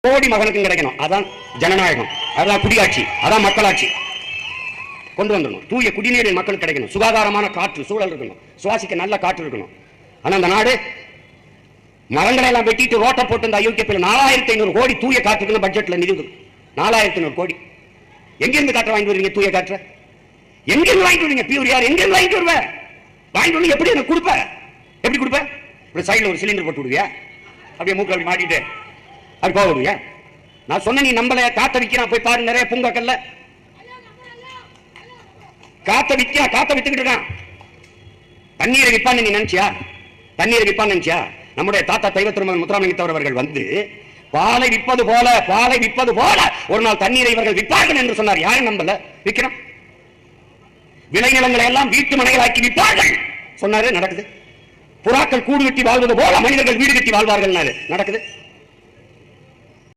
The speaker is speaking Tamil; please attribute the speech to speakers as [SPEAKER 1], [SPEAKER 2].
[SPEAKER 1] கோடி மகனுக்கும் கிடைக்கணும். அதான் ஜனநாயகம், அதான் குடியாட்சி, அதான் மக்களாட்சி கொண்டு வந்துடணும். தூய குடிநீர் மக்களுக்கு கிடைக்கணும், சுகாதாரமான காற்று சூழல் இருக்கணும், சுவாசிக்க நல்ல காற்று இருக்கணும். ஆனா அந்த நாடு மரங்களை எல்லாம் வெட்டிட்டு ரோட்டை போட்டு இந்த அயோக்கியத்தில் 4500 கோடி தூய காற்றுக்கு பட்ஜெட்ல நிதி 4500 கோடி. எங்கிருந்து காற்று வாங்கிட்டு வருவீங்க? தூய காற்று எங்கிருந்து வாங்கிட்டு வருவீங்க? பியூர் யார் எங்கிருந்து வாங்கிட்டு வருவ? வாங்கிட்டு வந்து எப்படி எனக்கு கொடுப்ப? எப்படி கொடுப்ப? இப்படி சைடில் ஒரு சிலிண்டர் போட்டு விடுவியா? அப்படியே மூக்கு அப்படி மாட்டிட்டு அப்படி போக விடுவியா? நான் சொன்ன நீ நம்பல. காத்த விற்கிறான், போய் பாரு, நிறைய பூங்காக்கல்ல காத்த விற்கிறான், காத்த வித்துக்கிட்டு இருக்கான். தண்ணீரை விற்பான்னு நீ நினைச்சியா? தண்ணீரை விற்பான்னு நினைச்சியா? நம்முடைய தாத்தா தெய்வ திருமகன் முத்துராமலிங்கத்தவர் அவர்கள் வந்து பாலை விற்பது போல ஒரு நாள் தண்ணீரை இவர்கள் விற்பார்கள் என்று சொன்னார். யாரும் நம்பல. விற்கிறோம். விளைநிலங்களை எல்லாம் வீட்டு மனைகளாக்கி விற்பார்கள் சொன்னாரு. நடக்குது. புறாக்கள் கூடு கட்டி வாழ்வது போல மனிதர்கள் வீடு கட்டி வாழ்வார்கள். நடக்குது.